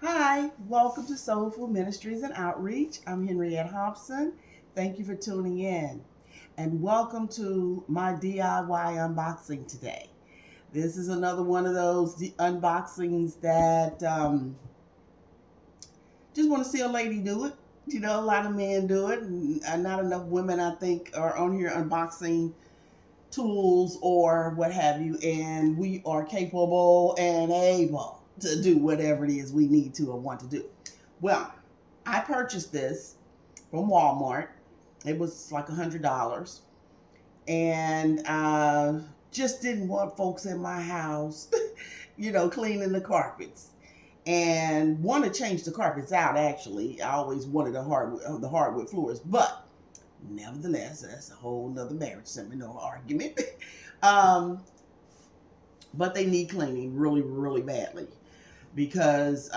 Hi, welcome to Soulful Ministries and Outreach. I'm Henriette Hobson. Thank you for tuning in. And welcome to my DIY unboxing today. This is another one of those unboxings that just want to see a lady do it. You know, a lot of men do it, and not enough women, I think, are on here unboxing tools or what have you. And we are capable and able to do whatever it is we need to or want to do. Well, I purchased this from Walmart. It was like $100, and just didn't want folks in my house, cleaning the carpets, and want to change the carpets out. Actually, I always wanted the hardwood floors, but nevertheless, that's a whole nother marriage seminar argument. um, but they need cleaning really, really badly because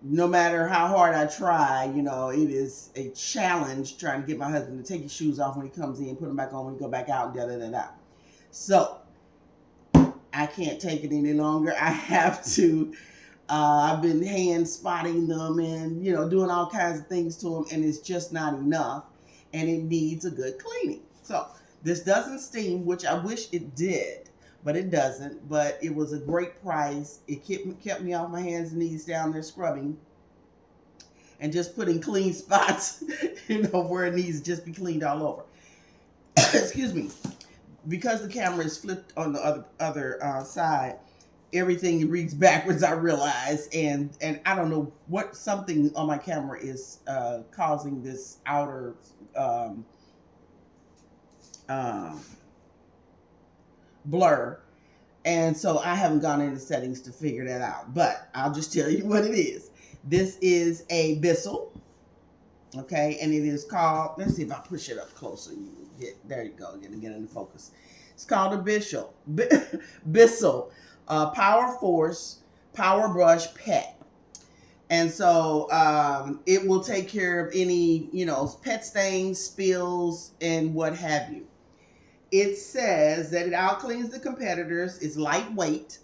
no matter how hard I try, it is a challenge trying to get my husband to take his shoes off when he comes in, put them back on when he go back out, da da da da. So I can't take it any longer. I have to. I've been hand spotting them and doing all kinds of things to them, and it's just not enough, and it needs a good cleaning. So this doesn't steam, which I wish it did, but it doesn't. But it was a great price. It kept me off my hands and knees down there scrubbing and just putting clean spots, where it needs to just be cleaned all over. Excuse me. Because the camera is flipped on the other side, everything reads backwards. I realize, and I don't know what, something on my camera is causing this outer um, blur, and so I haven't gone into settings to figure that out. But I'll just tell you what it is. This is a Bissell, okay, and it is called. Let's see if I push it up closer. There you go. Get into focus. It's called a Bissell Power Force Power Brush Pet. And so it will take care of any, pet stains, spills, and what have you. It says that it out cleans the competitors, it's lightweight,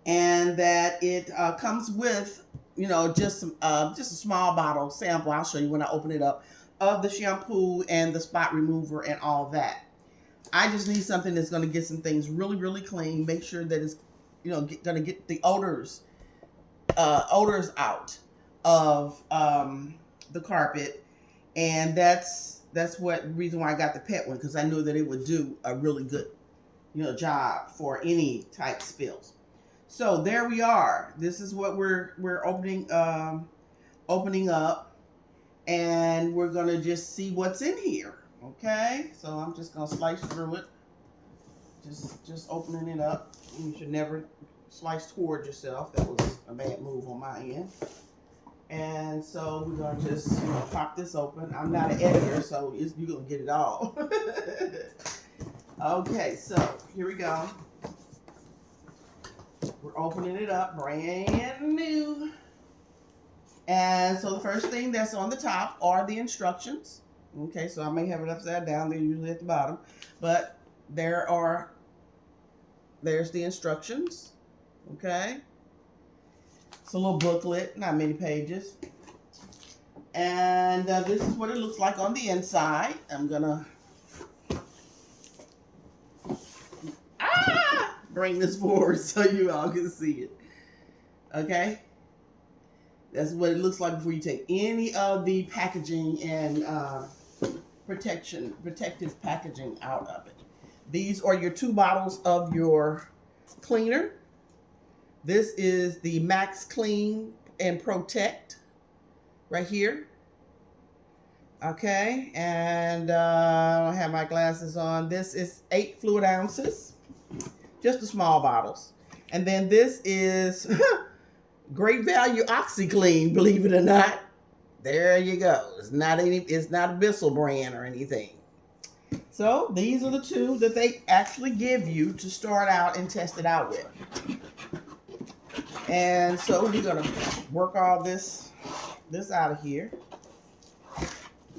and that it comes with, just a small bottle sample. I'll show you when I open it up, of the shampoo and the spot remover and all that. I just need something that's going to get some things really, really clean. Make sure that it's, going to get the odors out of the carpet, and that's what reason why I got the pet one, because I knew that it would do a really good, job for any type spills. So there we are. This is what we're opening up, and we're gonna just see what's in here. Okay, so I'm just gonna slice through it. Just opening it up. You should never slice toward yourself. That was a bad move on my end. And so we're gonna just pop this open. I'm not an editor, so you're gonna get it all. Okay, so here we go. We're opening it up, brand new. And so the first thing that's on the top are the instructions. Okay, so I may have it upside down. They're usually at the bottom, but there's the instructions. Okay, it's a little booklet, not many pages, and this is what it looks like on the inside. I'm gonna bring this forward so you all can see it. Okay, that's what it looks like before you take any of the packaging and protective packaging out of it. These are your 2 bottles of your cleaner. This is the Max Clean and Protect right here. Okay, and I don't have my glasses on. This is 8 fluid ounces, just the small bottles. And then this is Great Value OxyClean, believe it or not. There you go. It's not a Bissell brand or anything. So these are the 2 that they actually give you to start out and test it out with. And so we're gonna work all this out of here.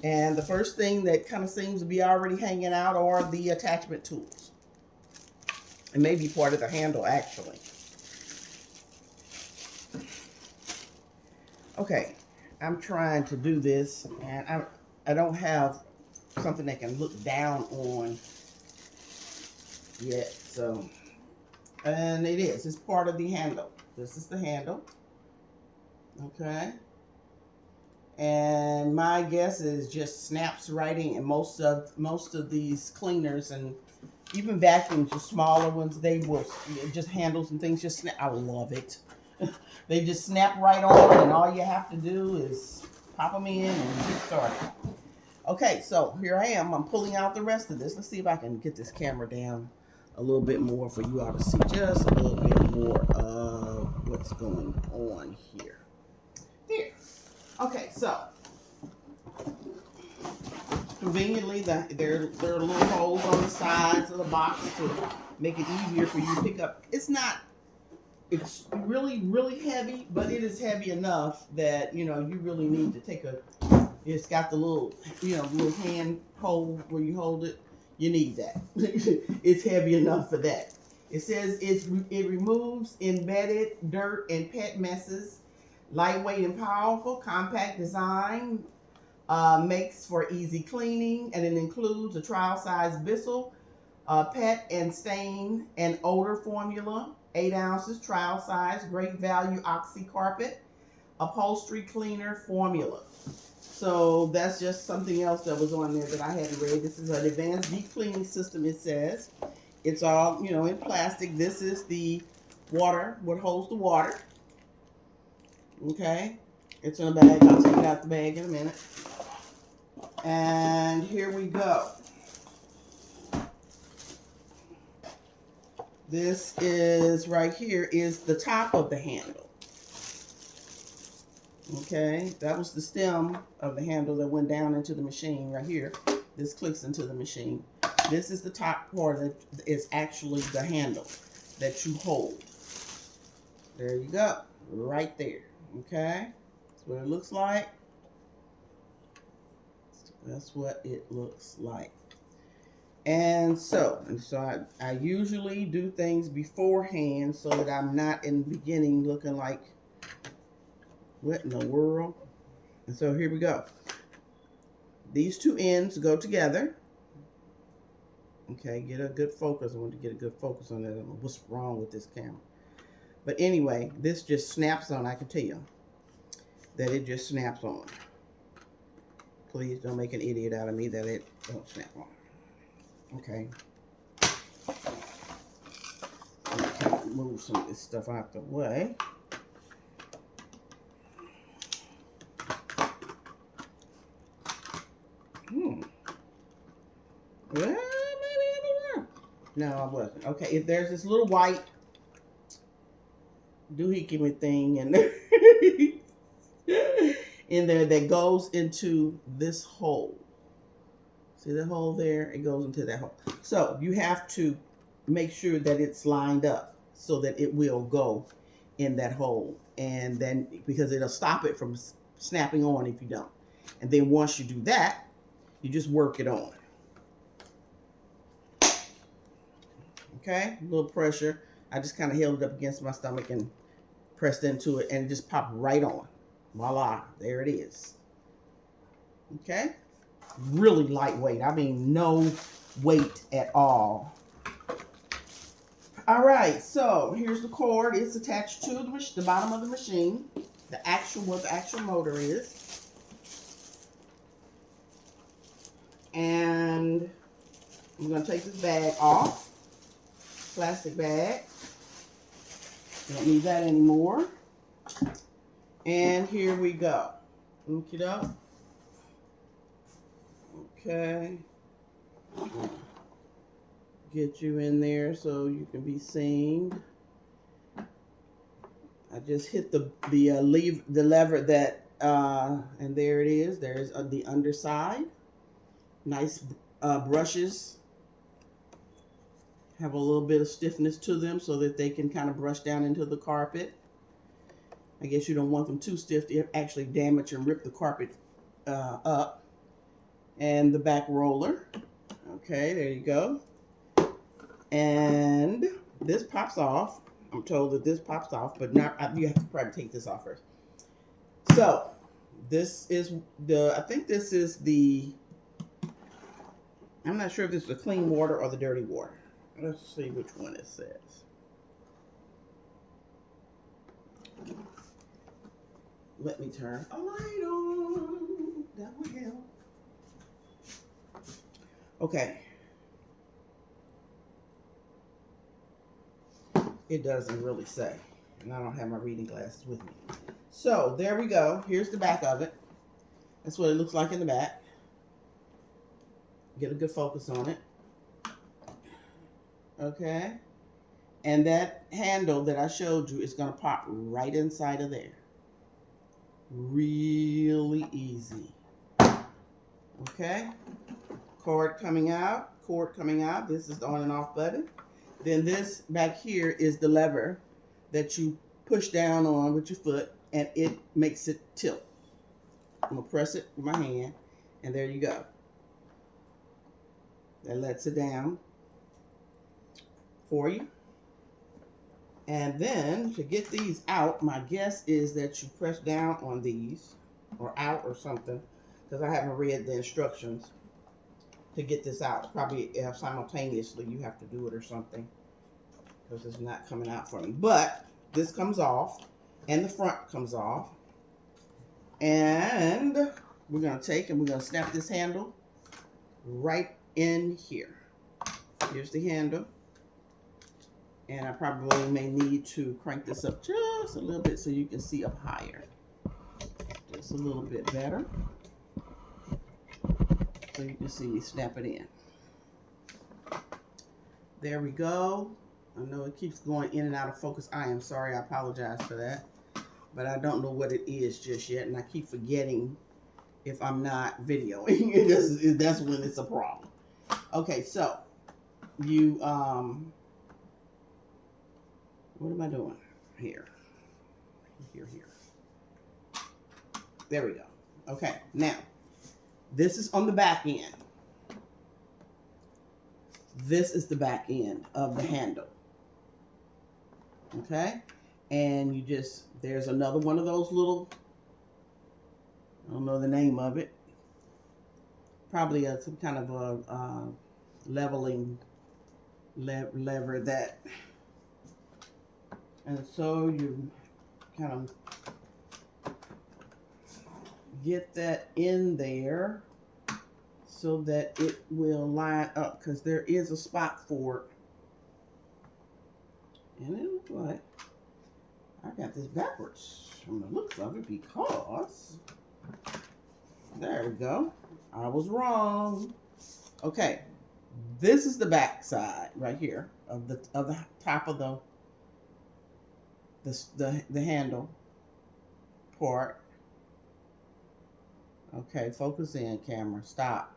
And the first thing that kind of seems to be already hanging out are the attachment tools. It may be part of the handle, actually. Okay, I'm trying to do this, and I don't have something that can look down on yet. So, and it's part of the handle. This is the handle. Okay. And my guess is just snaps right in. Most of these cleaners and even vacuums, the smaller ones, they will just handles and things just snap. I love it. They just snap right on, and all you have to do is pop them in and get started. Okay, so here I am. I'm pulling out the rest of this. Let's see if I can get this camera down a little bit more for you all to see just a little bit more of what's going on here. There. Okay, so conveniently, there are little holes on the sides of the box to make it easier for you to pick up. It's really, really heavy, but it is heavy enough that, you really need to take it's got the little, little hand hold where you hold it. You need that. It's heavy enough for that. It says it removes embedded dirt and pet messes. Lightweight and powerful, compact design, makes for easy cleaning, and it includes a trial size Bissell pet and stain and odor formula, 8 ounces, trial size, great value oxy carpet, upholstery cleaner formula. So that's just something else that was on there that I hadn't read. This is an advanced deep cleaning system, it says. It's all, in plastic. This is the water, what holds the water. Okay. It's in a bag. I'll take it out the bag in a minute. And here we go. This is right here is the top of the handle. Okay, that was the stem of the handle that went down into the machine right here. This clicks into the machine. This is the top part that is actually the handle that you hold. There you go, right there. Okay, that's what it looks like. That's what it looks like. And so I usually do things beforehand so that I'm not in the beginning looking like, what in the world? And so here we go. These two ends go together. Okay, get a good focus. I want to get a good focus on that. I don't know what's wrong with this camera. But anyway, this just snaps on. I can tell you that it just snaps on. Please don't make an idiot out of me that it don't snap on. Okay. Okay, move some of this stuff out the way. Well, maybe it will. No, I wasn't. Okay, if there's this little white doohickey thing in there, in there that goes into this hole. See the hole there? It goes into that hole. So you have to make sure that it's lined up so that it will go in that hole. And then, because it'll stop it from snapping on if you don't. And then once you do that, you just work it on. Okay, a little pressure. I just kind of held it up against my stomach and pressed into it, and it just popped right on. Voila, there it is. Okay, really lightweight. I mean, no weight at all. All right, so here's the cord. It's attached to the bottom of the machine. What the actual motor is. And I'm going to take this bag off. Plastic bag. Don't need that anymore. And here we go. Look it up. Okay. Get you in there so you can be seen. I just hit the lever that and there it is. There's the underside. Nice brushes. Have a little bit of stiffness to them so that they can kind of brush down into the carpet. I guess you don't want them too stiff to actually damage and rip the carpet up. And the back roller. Okay, there you go. And this pops off. I'm told that this pops off, but not. You have to probably take this off first. So this is I think this is I'm not sure if this is the clean water or the dirty water. Let's see which one it says. Let me turn a light on. That will help. Okay. It doesn't really say. And I don't have my reading glasses with me. So there we go. Here's the back of it. That's what it looks like in the back. Get a good focus on it. Okay. And that handle that I showed you is going to pop right inside of there. Really easy. Okay. Cord coming out. This is the on and off button. Then this back here is the lever that you push down on with your foot, and it makes it tilt. I'm going to press it with my hand, and there you go. That lets it down for you. And then to get these out, my guess is that you press down on these, or out or something, because I haven't read the instructions to get this out. Probably simultaneously you have to do it or something, because it's not coming out for me. But this comes off, and the front comes off. And we're going to take and we're going to snap this handle right in here. Here's the handle. And I probably may need to crank this up just a little bit so you can see up higher. Just a little bit better. So you can see me snap it in. There we go. I know it keeps going in and out of focus. I am sorry. I apologize for that. But I don't know what it is just yet. And I keep forgetting if I'm not videoing. That's when it's a problem. Okay, so you, what am I doing? Here. There we go. Okay, now, this is on the back end. This is the back end of the handle. Okay? And you just, there's another one of those little, I don't know the name of it. Probably some kind of a leveling lever that, and so you kind of get that in there so that it will line up, because there is a spot for it. And it looks like I got this backwards from the looks of it, because there we go. I was wrong. Okay, this is the back side right here of the top of the handle part. Okay, focus in, camera. Stop.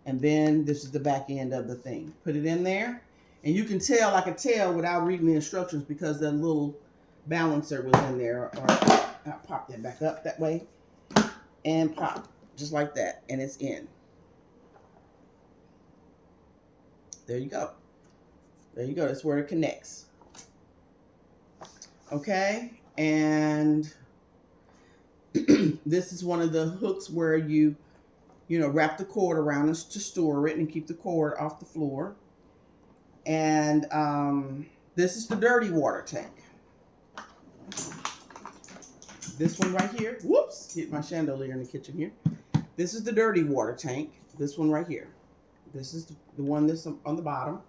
And then this is the back end of the thing. Put it in there, and you can tell. I can tell without reading the instructions because that little balancer was in there. Or I'll pop that back up that way, and pop just like that, and it's in. There you go. There you go. That's where it connects. Okay, and this is one of the hooks where you wrap the cord around us to store it and keep the cord off the floor. And this is the dirty water tank. This one right here. Whoops, hit my chandelier in the kitchen here. This is the dirty water tank. This one right here. This is the one that's on the bottom.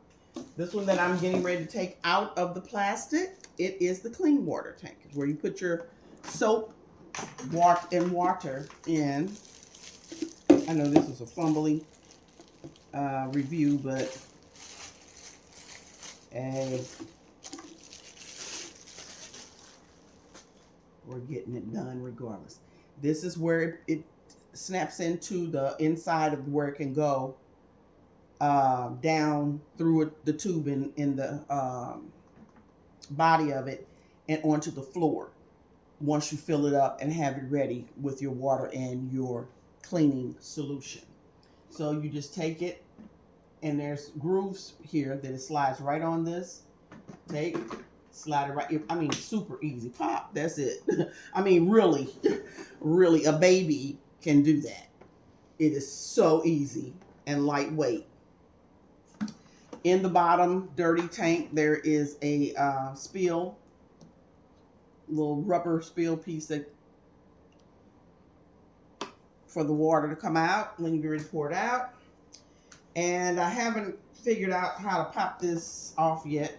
This one that I'm getting ready to take out of the plastic, it is the clean water tank. It's where you put your soap and water in. I know this is a fumbly review, but we're getting it done regardless. This is where it snaps into the inside of where it can go down through the tube in the body of it and onto the floor once you fill it up and have it ready with your water and your cleaning solution. So you just take it, and there's grooves here that it slides right on this. Take, Slide it right. I mean, super easy. Pop. That's it. I mean, really, really, a baby can do that. It is so easy and lightweight. In the bottom dirty tank, there is a spill, little rubber spill piece that for the water to come out when you get ready to pour it out. And I haven't figured out how to pop this off yet,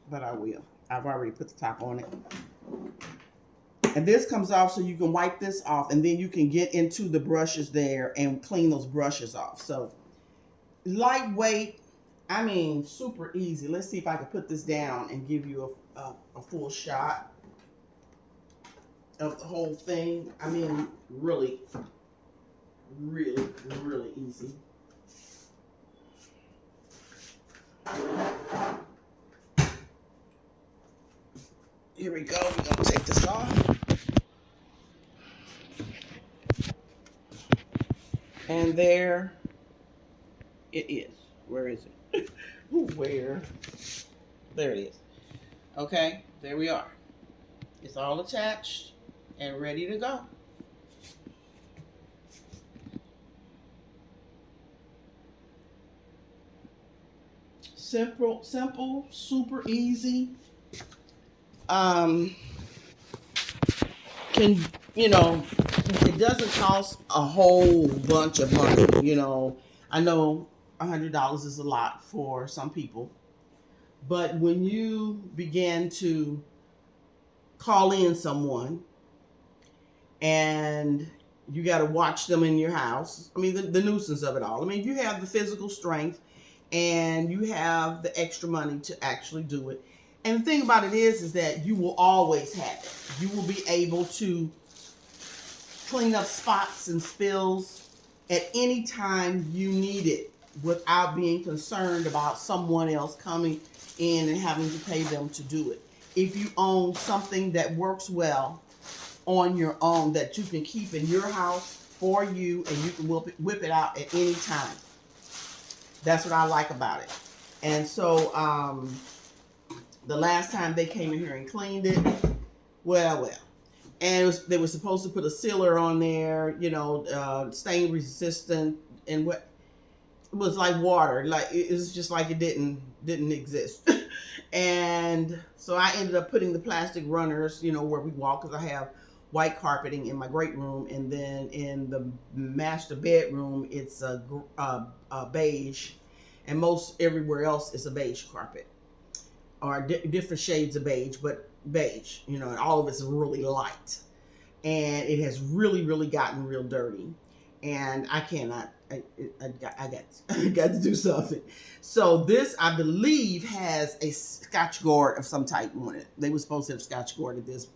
but I will. I've already put the top on it. And this comes off so you can wipe this off, and then you can get into the brushes there and clean those brushes off. So lightweight, I mean, super easy. Let's see if I can put this down and give you a full shot of the whole thing. I mean, really, really, really easy. Here we go. We're going to take this off. And there it is. Where is it? Where? There it is. Okay, there we are. It's all attached and ready to go. Simple, super easy. Can, you know, it doesn't cost a whole bunch of money. You know, I know $100 is a lot for some people, but when you begin to call in someone and you got to watch them in your house, I mean, the nuisance of it all. I mean, you have the physical strength and you have the extra money to actually do it. And the thing about it is that you will always have it. You will be able to clean up spots and spills at any time you need it without being concerned about someone else coming in and having to pay them to do it. If you own something that works well on your own, that you can keep in your house for you and you can whip it out at any time. That's what I like about it. And so the last time they came in here and cleaned it, well. And they were supposed to put a sealer on there, you know, stain resistant, and what it was like water, like it was just like it didn't exist. And so I ended up putting the plastic runners, you know, where we walk, because I have white carpeting in my great room, and then in the master bedroom it's a beige, and most everywhere else is a beige carpet, or different shades of beige, but beige, you know, and all of it's really light, and it has really gotten real dirty, and I cannot. I got to do something. So this, I believe, has a Scotch guard of some type on it. They were supposed to have Scotch guarded this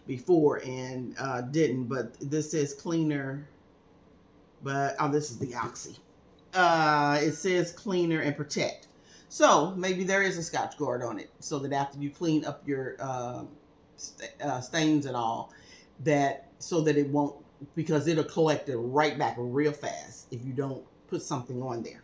before and didn't, but this says cleaner. But this is the Oxy. It says cleaner and protect. So maybe there is a Scotch guard on it, so that after you clean up your stains and all, that so that it won't, because it'll collect it right back real fast if you don't put something on there.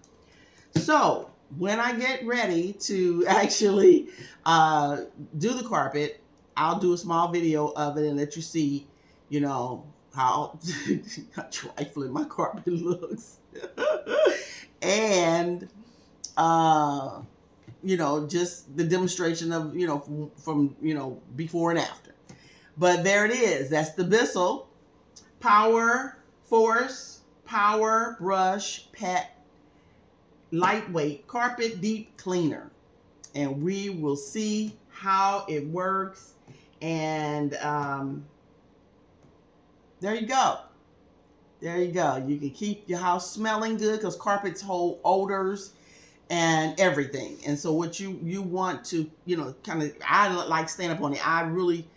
So when I get ready to actually do the carpet, I'll do a small video of it and let you see, you know, how trifling my carpet looks. And you know, just the demonstration of, you know, from you know, before and after. But there it is. That's the Bissell Power Force Power Brush Pet Lightweight Carpet Deep Cleaner. And we will see how it works. And there you go. There you go. You can keep your house smelling good, because carpets hold odors and everything. And so what you want to, you know, kind of, I like stand up on it. I really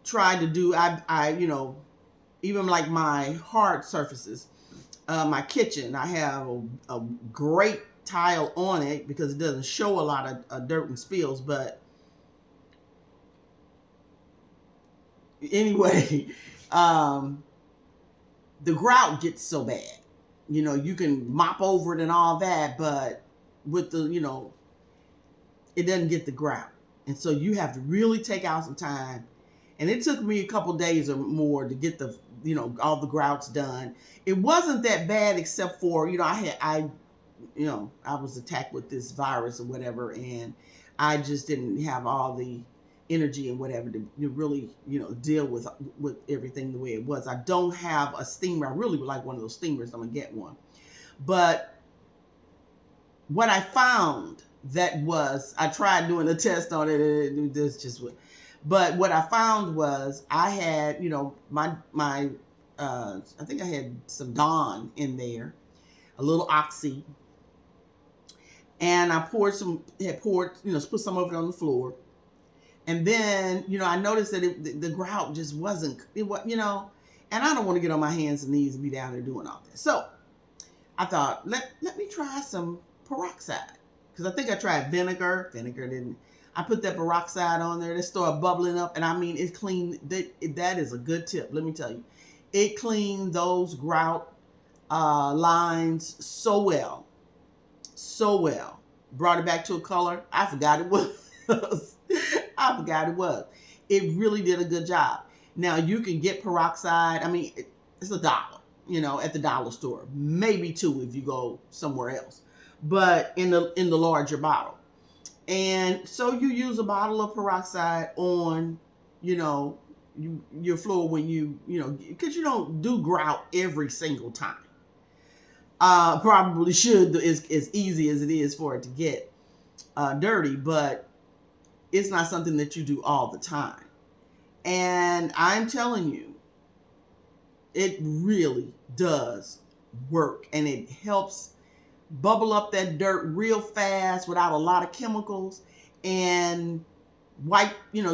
try to do, I you know, even like my hard surfaces, my kitchen, I have a great tile on it because it doesn't show a lot of dirt and spills. But anyway, the grout gets so bad. You know, you can mop over it and all that, but with the, you know, it doesn't get the grout. And so you have to really take out some time. And it took me a couple days or more to get the, all the grouts done. It wasn't that bad except for, I was attacked with this virus or whatever, and I just didn't have all the energy and whatever to really, deal with everything the way it was. I don't have a steamer. I really would like one of those steamers. I'm gonna get one. But what I found I tried doing a test on it, and this just what. But what I found was I had, my I think I had some Dawn in there, a little Oxy, and I put some of it on the floor. And then, I noticed that the grout just wasn't, and I don't want to get on my hands and knees and be down there doing all this. So I thought, let me try some peroxide. Because I think I tried vinegar. Vinegar didn't. I put that peroxide on there. It started bubbling up. And I mean, it cleaned. That is a good tip. Let me tell you. It cleaned those grout lines so well. So well. Brought it back to a color. I forgot it was. It really did a good job. Now, you can get peroxide. I mean, it's $1, at the dollar store. Maybe $2 if you go somewhere else. But in the larger bottle. And so you use a bottle of peroxide on, your floor when because you don't do grout every single time. Probably should, as easy as it is for it to get dirty, but it's not something that you do all the time. And I'm telling you, it really does work, and it helps bubble up that dirt real fast without a lot of chemicals, and wipe it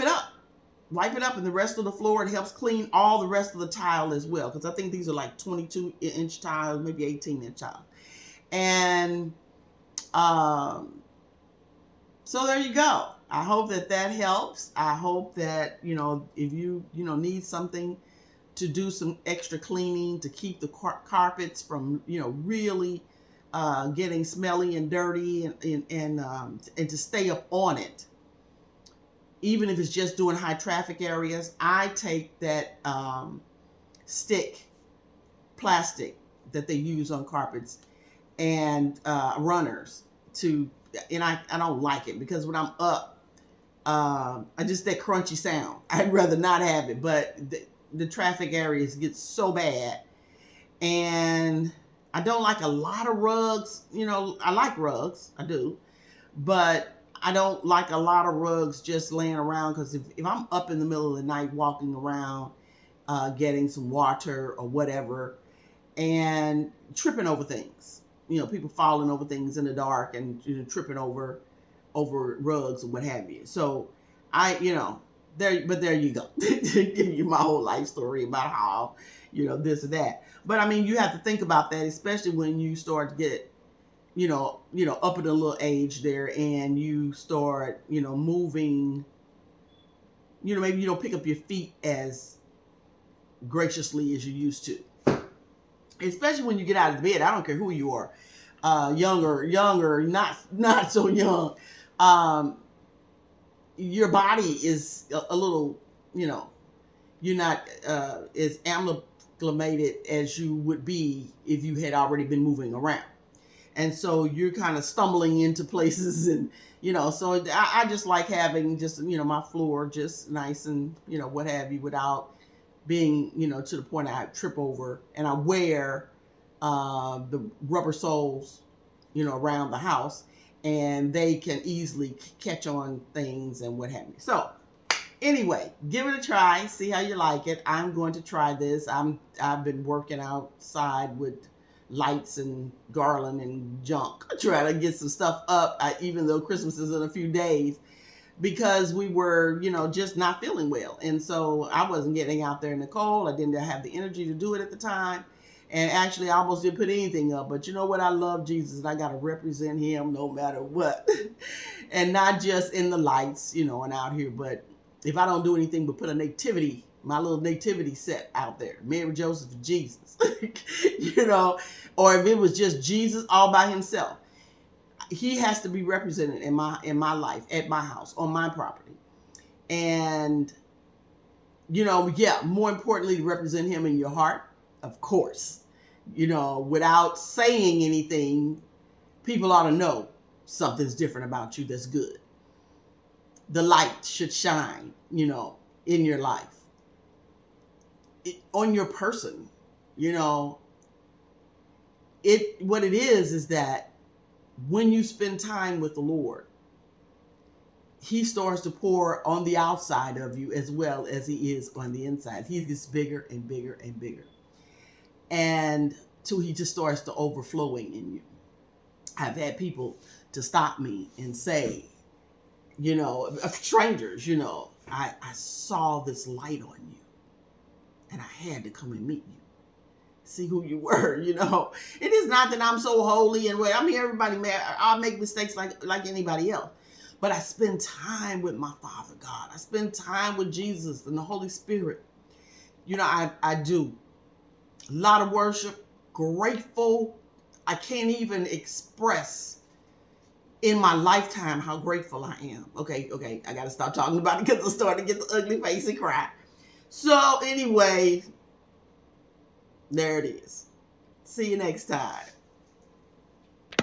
up. Wipe it up, and the rest of the floor, it helps clean all the rest of the tile as well. Because I think these are like 22-inch tiles, maybe 18-inch tiles. And so there you go. I hope that helps. I hope that, if you, need something to do some extra cleaning to keep the carpets from, really getting smelly and dirty, and to stay up on it. Even if it's just doing high traffic areas, I take that stick plastic that they use on carpets and runners and I don't like it, because when I'm up, I just that crunchy sound. I'd rather not have it, but the traffic areas get so bad, and I don't like a lot of rugs. I like rugs, I do, but I don't like a lot of rugs just laying around, because if I'm up in the middle of the night walking around, getting some water or whatever, and tripping over things, people falling over things in the dark and tripping over rugs or what have you. So there you go. Giving you my whole life story about how, this or that. But I mean, you have to think about that, especially when you start to get, up at a little age there, and you start, moving, maybe you don't pick up your feet as graciously as you used to. Especially when you get out of bed. I don't care who you are, younger, not so young. Your body is a little, you're not as acclimated as you would be if you had already been moving around. And so you're kind of stumbling into places, and, so I just like having just, my floor just nice and, what have you, without being, to the point I trip over. And I wear the rubber soles, around the house, and they can easily catch on things and what have you. So anyway, give it a try. See how you like it. I'm going to try this. I've been working outside with lights and garland and junk, trying to get some stuff up, even though Christmas is in a few days, because we were, just not feeling well. And so I wasn't getting out there in the cold. I didn't have the energy to do it at the time. And actually, I almost didn't put anything up. But you know what? I love Jesus, and I got to represent him no matter what. And not just in the lights, and out here. But if I don't do anything but put my little nativity set out there, Mary, Joseph, and Jesus, or if it was just Jesus all by himself. he has to be represented in my life, at my house, on my property. And, more importantly, to represent him in your heart, of course. Without saying anything, people ought to know something's different about you that's good. The light should shine, in your life. On your person, what it is that when you spend time with the Lord, he starts to pour on the outside of you as well as he is on the inside. He gets bigger and bigger and bigger. And till he just starts to overflowing in you. I've had people to stop me and say, strangers, I saw this light on you and I had to come and meet you. See who you were, It is not that I'm so holy and everybody, I'll make mistakes like anybody else. But I spend time with my Father God. I spend time with Jesus and the Holy Spirit. I do a lot of worship, grateful. I can't even express in my lifetime how grateful I am. Okay, I got to stop talking about it because I'm starting to get the ugly face and cry. So anyway, there it is. See you next time.